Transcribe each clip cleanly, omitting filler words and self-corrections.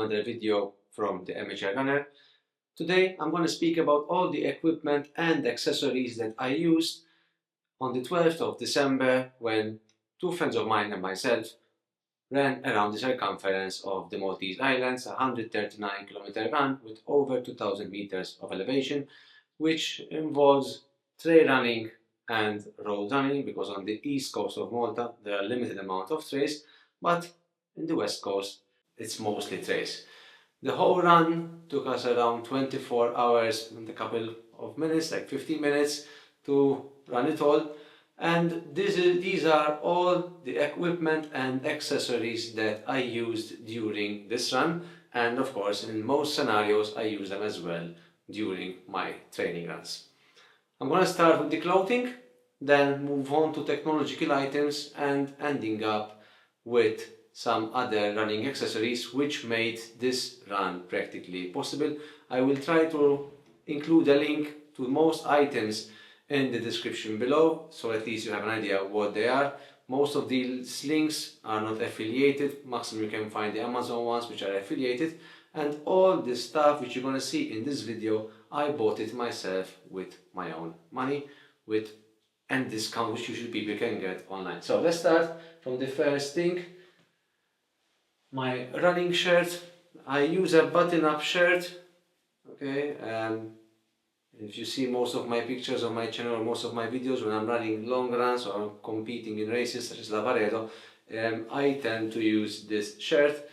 another video from the Amateur Runner. Today I'm going to speak about all the equipment and accessories that I used on the 12th of December when two friends of mine and myself ran around the circumference of the Maltese Islands, a 139-kilometer run with over 2000 meters of elevation, which involves trail running and road running, because on the east coast of Malta there are limited amount of trails, but in the west coast it's mostly trails. The whole run took us around 24 hours and a couple of minutes, like 15 minutes to run it all. And these are all the equipment and accessories that I used during this run, and of course in most scenarios I use them as well during my training runs. I'm going to start with the clothing, then move on to technological items, and ending up with some other running accessories which made this run practically possible. I will try to include a link to most items in the description below, so at least you have an idea what they are. Most of these links are not affiliated. Maximum you can find the Amazon ones which are affiliated, and all the stuff which you're going to see in this video I bought it myself with my own money, with any discount which usually people can get online. So let's start from the first thing. My running shirt. I use a button-up shirt. Okay, if you see most of my pictures on my channel or most of my videos when I'm running long runs or competing in races such as Lavaredo, I tend to use this shirt.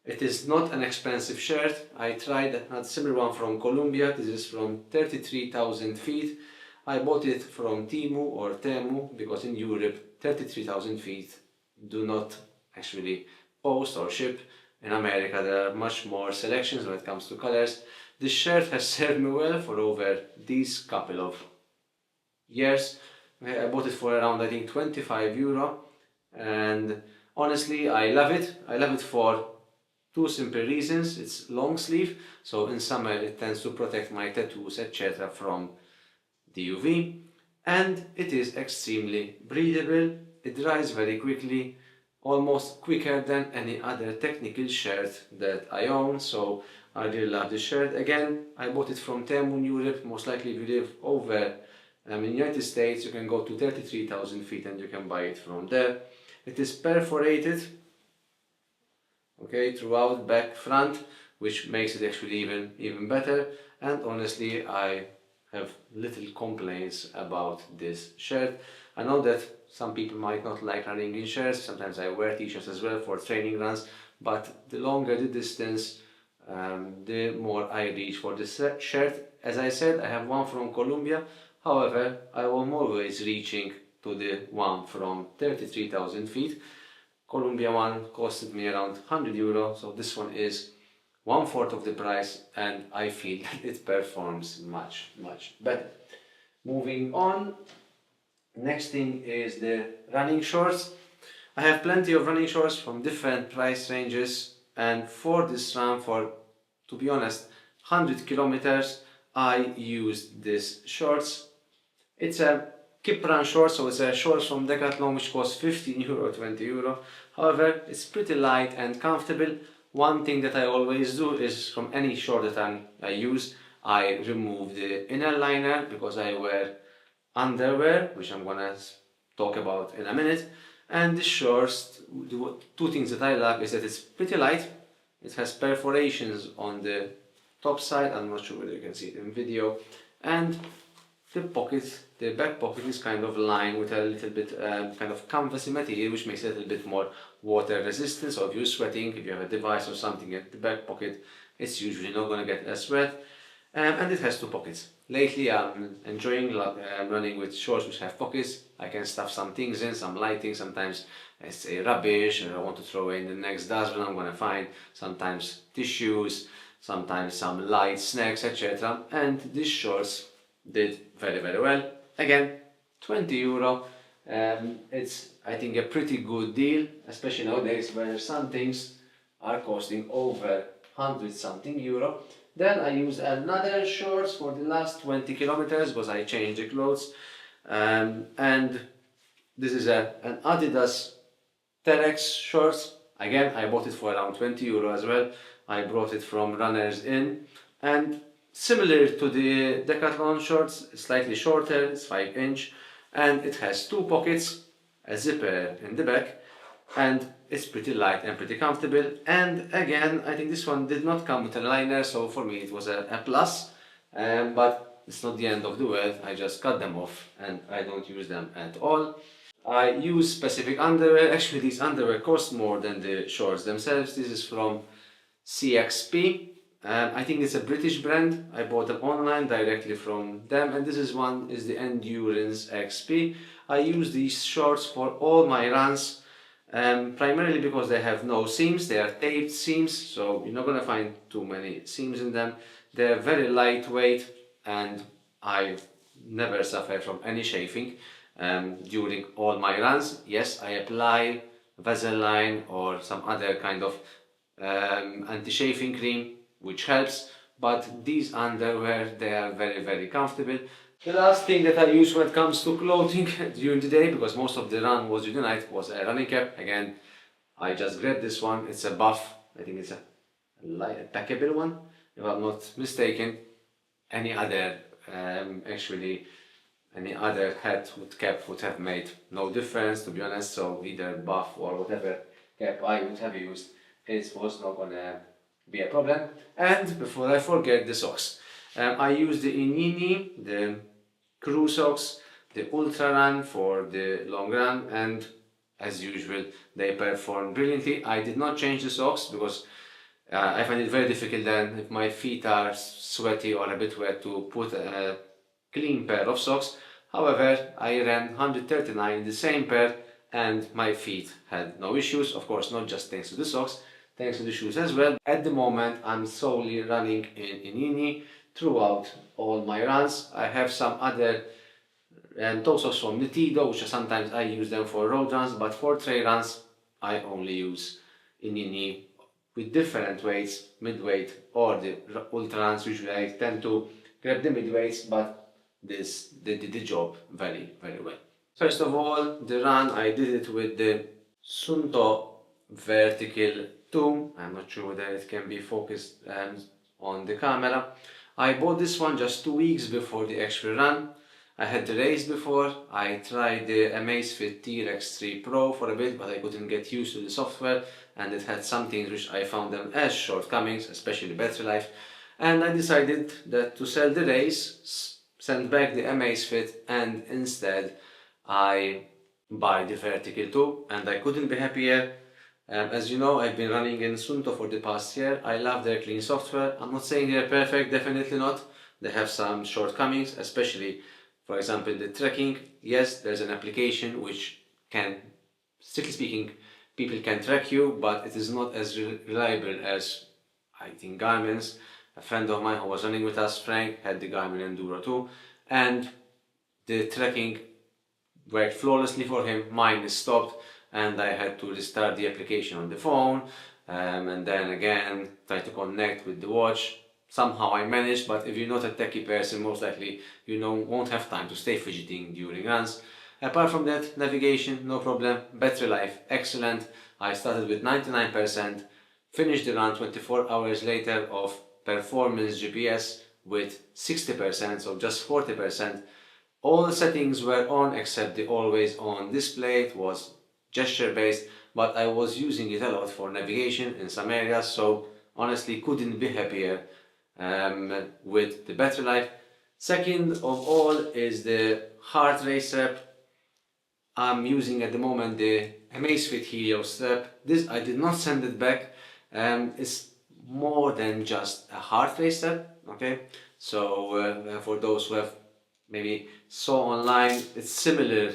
It is not an expensive shirt. I tried a similar one from Colombia. This is from 33,000 feet. I bought it from Temu because in Europe 33,000 feet do not actually post or ship. In America there are much more selections when it comes to colors. This shirt has served me well for over these couple of years. I bought it for around, I think, 25 euro, and honestly I love it. I love it for two simple reasons. It's long sleeve, so in summer it tends to protect my tattoos, etc. from the UV, and it is extremely breathable. It dries very quickly, almost quicker than any other technical shirt that I own, so I really love this shirt. Again, I bought it from Temu in Europe. Most likely if you live over in the United States, you can go to 33,000 feet and you can buy it from there. It is perforated, okay, throughout, back, front, which makes it actually even better, and honestly I have little complaints about this shirt. I know that some people might not like running in shirts. Sometimes I wear t-shirts as well for training runs, but the longer the distance, the more I reach for this shirt. As I said, I have one from Colombia. However, I am always reaching to the one from 33,000 feet. Colombia one costed me around 100 euro, so this one is 1/4 of the price, and I feel that it performs much better. Moving on, next thing is the running shorts. I have plenty of running shorts from different price ranges, and for this run, for, to be honest, 100 kilometers, I used this shorts. It's a Kip run short, so it's a shorts from Decathlon which costs 15 euro, 20 euro. However, it's pretty light and comfortable. One thing that I always do is, from any short that I use, I remove the inner liner because I wear underwear, which I'm gonna talk about in a minute. And the shorts, two things that I love is that it's pretty light. It has perforations on the top side. I'm not sure whether you can see it in video. And the pocket, the back pocket, is kind of lined with a little bit kind of canvasy material, which makes it a little bit more water resistant. So if you're sweating, if you have a device or something at the back pocket, it's usually not going to get as wet. And it has two pockets. Lately I'm enjoying running with shorts which have pockets. I can stuff some things in, some lighting, sometimes I say rubbish, and I want to throw in the next dustbin I'm going to find, sometimes tissues, sometimes some light snacks, etc. And these shorts did very well. Again, 20 euro. It's, I think, a pretty good deal, especially nowadays where some things are costing over 100 something euro. Then I used another shorts for the last 20 kilometers because I changed the clothes, and this is an Adidas Terex shorts. Again, I bought it for around 20 euro as well. I brought it from Runners Inn, and similar to the Decathlon shorts, slightly shorter, it's 5-inch, and it has 2 pockets, a zipper in the back, and it's pretty light and pretty comfortable. And again, I think this one did not come with a liner, so for me it was a plus, but it's not the end of the world. I just cut them off and I don't use them at all. I use specific underwear. Actually, these underwear cost more than the shorts themselves. This is from CXP. I think it's a British brand. I bought them online directly from them, and this is the Endurance XP. I use these shorts for all my runs, primarily because they have no seams. They are taped seams, so you're not gonna find too many seams in them. They're very lightweight, and I never suffer from any chafing during all my runs. Yes, I apply Vaseline or some other kind of anti-chafing cream, which helps, but these underwear, they are very, very comfortable. The last thing that I use when it comes to clothing during the day, because most of the run was during the night, was a running cap. Again, I just grabbed this one. It's a Buff. I think it's a light, packable one, if I'm not mistaken. Any other, any other hat with cap would have made no difference, to be honest. So either Buff or whatever cap I would have used, it was not gonna be a problem. And before I forget, the socks. I use the Inini, the crew socks, the Ultra Run for the long run, and as usual, they perform brilliantly. I did not change the socks because I find it very difficult then, if my feet are sweaty or a bit wet, to put a clean pair of socks. However, I ran 139 in the same pair and my feet had no issues. Of course, not just thanks to the socks, thanks to the shoes as well. At the moment, I'm solely running in Inini throughout all my runs. I have some other toe socks from Nitido, which sometimes I use them for road runs, but for trail runs, I only use Inini with different weights, mid-weight or the ultra runs. Usually I tend to grab the mid-weights, but this did the job very, very well. First of all, the run, I did it with the Sunto Vertical 2. I'm not sure whether it can be focused on the camera. I bought this one just 2 weeks before the actual run. I had the race before. I tried the Amazfit T-Rex 3 Pro for a bit, but I couldn't get used to the software, and it had some things which I found them as shortcomings, especially battery life. And I decided that to sell the race, send back the Amazfit, and instead I buy the Vertical 2, and I couldn't be happier. As you know, I've been running in Sunto for the past year. I love their clean software. I'm not saying they're perfect, definitely not. They have some shortcomings, especially, for example, the tracking. Yes, there's an application which can, strictly speaking, people can track you, but it is not as reliable as, I think, Garmin's. A friend of mine who was running with us, Frank, had the Garmin Enduro 2, and the tracking worked flawlessly for him. Mine is stopped, and I had to restart the application on the phone, and then again try to connect with the watch. Somehow I managed, but if you're not a techie person, most likely you won't have time to stay fidgeting during runs. Apart from that, navigation, no problem. Battery life, excellent. I started with 99%, finished the run 24 hours later of performance GPS with 60%, so just 40%. All the settings were on except the always on display. It was gesture based, but I was using it a lot for navigation in some areas, so honestly couldn't be happier with the battery life. Second of all is the heart rate strap. I'm using at the moment the Amazfit Helio strap. This I did not send it back. It's more than just a heart rate strap, okay? So for those who have maybe saw online, it's similar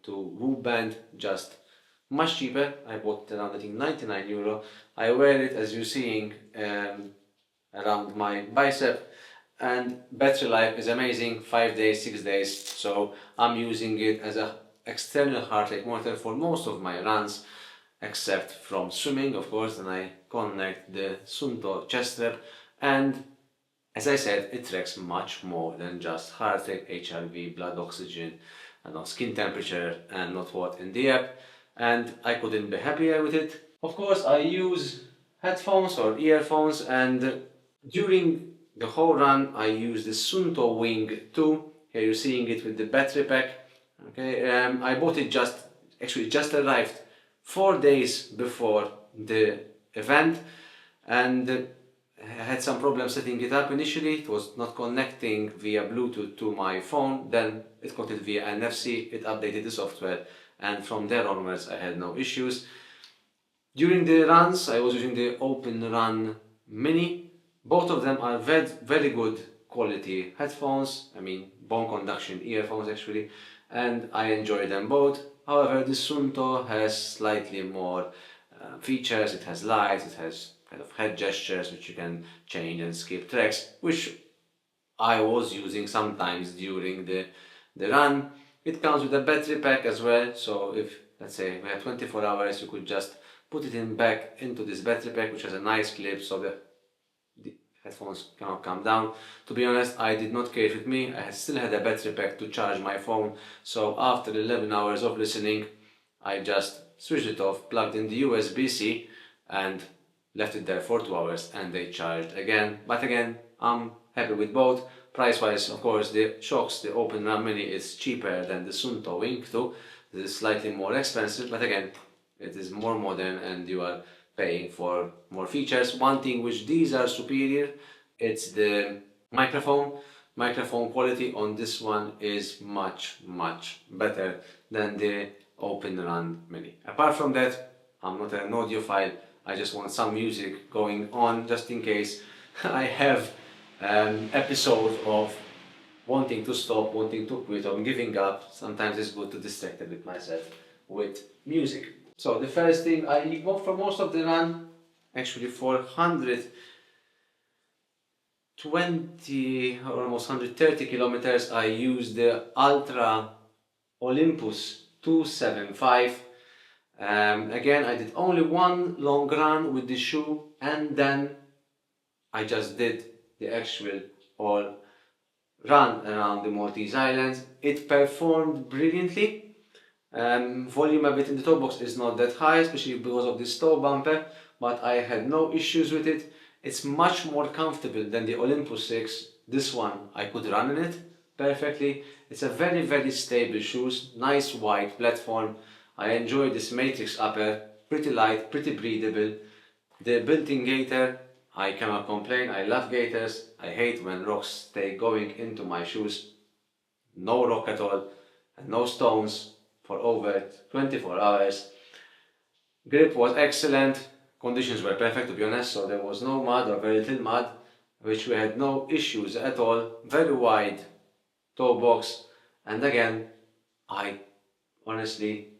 to Whoop Band, just much cheaper. I bought it around, I think, €99. I wear it, as you're seeing, around my bicep, and battery life is amazing, 5 days, 6 days. So I'm using it as an external heart rate monitor for most of my runs, except from swimming, of course. Then I connect the Sunto chest strap, and as I said, it tracks much more than just heart rate, HRV, blood oxygen, and skin temperature, and not what in the app. And I couldn't be happier with it. Of course, I use headphones or earphones, and during the whole run I use the Sunto Wing 2. Here you're seeing it with the battery pack. Okay, I bought it just arrived 4 days before the event, and I had some problems setting it up initially. It was not connecting via Bluetooth to my phone, then it connected via NFC, it updated the software, and from there onwards I had no issues. During the runs I was using the Open Run Mini. Both of them are very good quality headphones, I mean bone conduction earphones actually, and I enjoy them both. However, the Sunto has slightly more features. It has lights, it has kind of head gestures which you can change and skip tracks, which I was using sometimes during the run. It comes with a battery pack as well, so if let's say we have 24 hours, you could just put it in back into this battery pack, which has a nice clip so the headphones cannot come down. To be honest, I did not care with me. I still had a battery pack to charge my phone, so after 11 hours of listening I just switched it off, plugged in the USB-C and left it there for 2 hours and they charged again. But again, I'm happy with both. Price wise, of course, the shocks, the Open Run Mini is cheaper than the Sunto Wing 2. It is slightly more expensive, but again, it is more modern and you are paying for more features. One thing which these are superior, it's the microphone. Microphone quality on this one is much better than the Open Run Mini. Apart from that, I'm not an audiophile. I just want some music going on just in case I have an episode of wanting to stop, wanting to quit, or giving up. Sometimes it's good to distract a bit myself with music. So the first thing, I walked for most of the run, actually for 120 or almost 130 kilometers, I used the Ultra Olympus 275. Again, I did only one long run with the shoe, and then I just did the actual all run around the Maltese Islands. It performed brilliantly. Volume a bit in the toe box is not that high, especially because of this toe bumper, but I had no issues with it. It's much more comfortable than the Olympus 6. This one, I could run in it perfectly. It's a very stable shoes, nice wide platform. I enjoy this matrix upper, pretty light, pretty breathable. The built-in gaiter, I cannot complain. I love gaiters. I hate when rocks stay going into my shoes. No rock at all, and no stones for over 24 hours. Grip was excellent, conditions were perfect to be honest, so there was no mud or very little mud, which we had no issues at all. Very wide toe box, and again, I honestly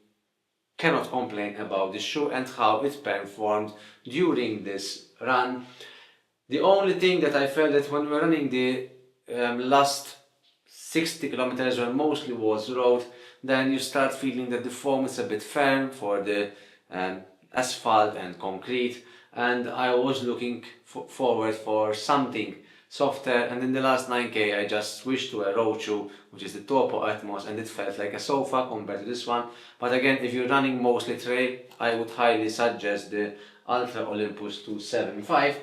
cannot complain about the shoe and how it performed during this run. The only thing that I felt that when we were running the last 60 kilometers where mostly was road, then you start feeling that the foam is a bit firm for the asphalt and concrete, and I was looking forward for something softer, and in the last 9k I just switched to a road shoe, which is the Topo Atmos, and it felt like a sofa compared to this one. But again, if you're running mostly trail, I would highly suggest the Ultra Olympus 275.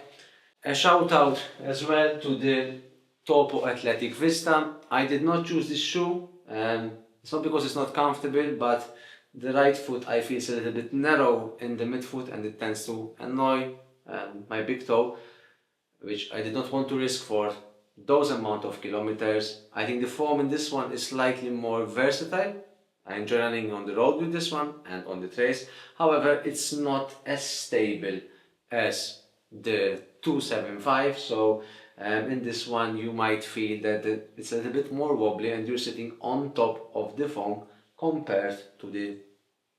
A shout out as well to the Topo Athletic Vista. I did not choose this shoe, it's not because it's not comfortable, but the right foot I feel is a little bit narrow in the midfoot and it tends to annoy my big toe, which I did not want to risk for those amount of kilometers. I think the foam in this one is slightly more versatile. I enjoy running on the road with this one and on the trails. However, it's not as stable as the 275, so in this one you might feel that it's a little bit more wobbly and you're sitting on top of the foam compared to the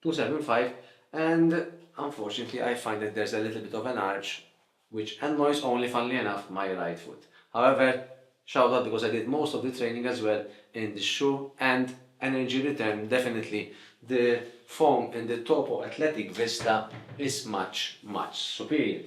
275, and unfortunately I find that there's a little bit of an arch which annoys only, funnily enough, my right foot. However, shout out because I did most of the training as well in the shoe, and energy return, definitely the foam in the Topo Athletic Vista is much superior.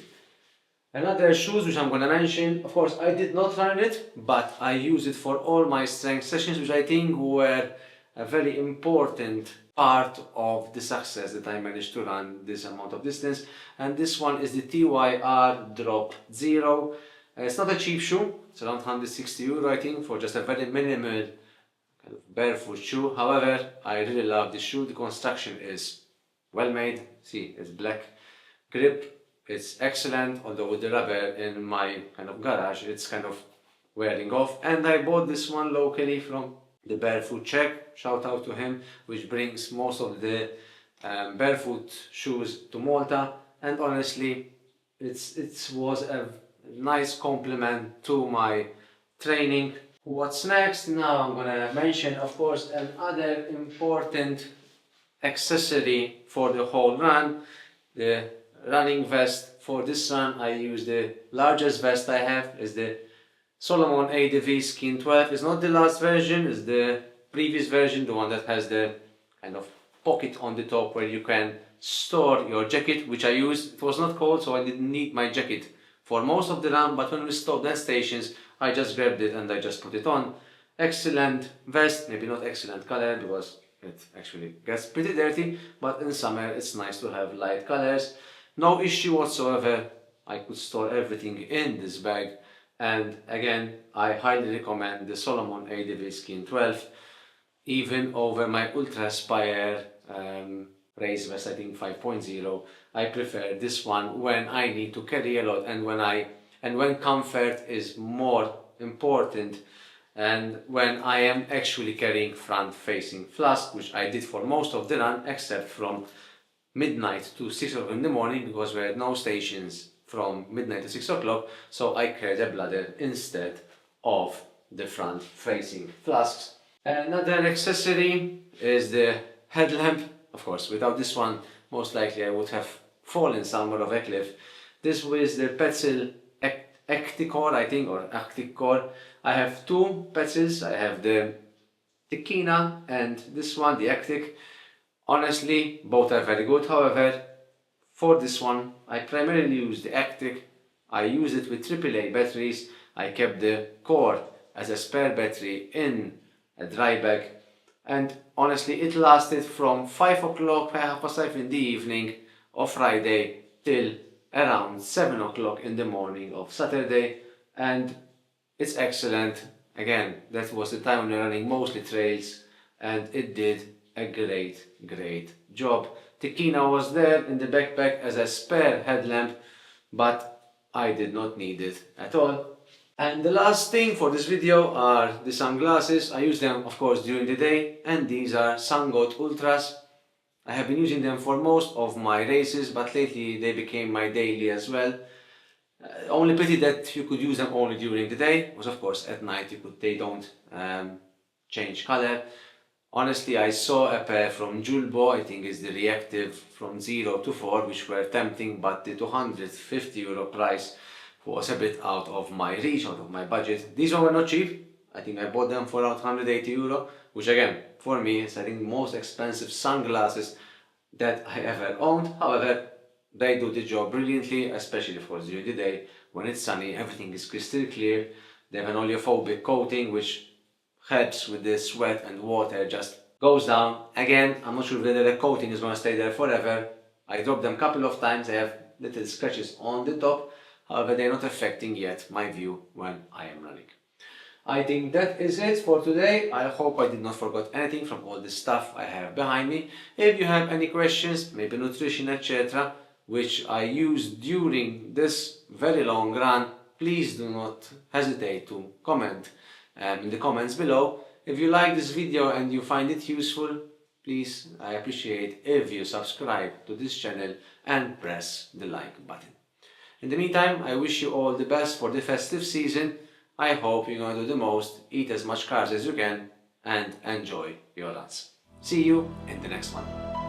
Another shoes which I'm going to mention, of course I did not run it, but I use it for all my strength sessions, which I think were a very important part of the success that I managed to run this amount of distance. And this one is the TYR Drop Zero. It's not a cheap shoe, it's around €160 I think, for just a very minimal kind of barefoot shoe. However, I really love this shoe. The construction is well made. See, it's black grip, it's excellent, although with the rubber in my kind of garage it's kind of wearing off. And I bought this one locally from the Barefoot Czech, shout out to him, which brings most of the barefoot shoes to Malta. And honestly, it was a nice compliment to my training. What's next? Now I'm gonna mention, of course, another important accessory for the whole run, the running vest. For this run I use the largest vest I have, is the Solomon ADV Skin 12. It's not the last version, it's the previous version, the one that has the kind of pocket on the top where you can store your jacket, which I used. It was not cold, so I didn't need my jacket for most of the run, but when we stopped at stations I just grabbed it and I just put it on. Excellent vest, maybe not excellent color because it actually gets pretty dirty, but in summer it's nice to have light colors. No issue whatsoever, I could store everything in this bag. And again, I highly recommend the Solomon ADV Skin 12 even over my Ultra Spire race vest, I think 5.0. I prefer this one when I need to carry a lot and when comfort is more important, and when I am actually carrying front-facing flask, which I did for most of the run except from midnight to 6 o'clock in the morning, because we had no stations from midnight to 6 o'clock, so I carried a bladder instead of the front-facing flasks. Another accessory is the headlamp. Of course, without this one, most likely I would have fallen somewhere off a cliff. This was the Petzl Acticore, I think, or Acticore. I have two Petzls. I have the Tikina and this one, the Actic. Honestly, both are very good. However, for this one, I primarily use the Actic. I use it with AAA batteries. I kept the core as a spare battery in a dry bag. And honestly, it lasted from 5 o'clock, 5:30 in the evening of Friday till around 7 o'clock in the morning of Saturday. And it's excellent. Again, that was the time when we were running mostly trails, and it did a great job. Tikina was there in the backpack as a spare headlamp, but I did not need it at all. And the last thing for this video are the sunglasses. I use them, of course, during the day, and these are Sungoat Ultras. I have been using them for most of my races, but lately they became my daily as well. Only pity that you could use them only during the day, because of course at night they don't change color. Honestly, I saw a pair from Julbo, I think is the reactive from 0 to 4, which were tempting, but the €250 price was a bit out of my reach, out of my budget. These ones were not cheap. I think I bought them for around €180, which again, for me, is I think the most expensive sunglasses that I ever owned. However, they do the job brilliantly, especially of course during the day when it's sunny. Everything is crystal clear. They have an oleophobic coating which helps with the sweat and water just goes down. Again, I'm not sure whether the coating is going to stay there forever. I dropped them a couple of times. They have little scratches on the top. However, they're not affecting yet my view when I am running. I think that is it for today. I hope I did not forget anything from all the stuff I have behind me. If you have any questions, maybe nutrition, etc., which I used during this very long run, please do not hesitate to comment in the comments below. If you like this video and you find it useful, please, I appreciate if you subscribe to this channel and press the like button. In the meantime, I wish you all the best for the festive season. I hope you're going to do the most, eat as much carbs as you can, and enjoy your runs. See you in the next one.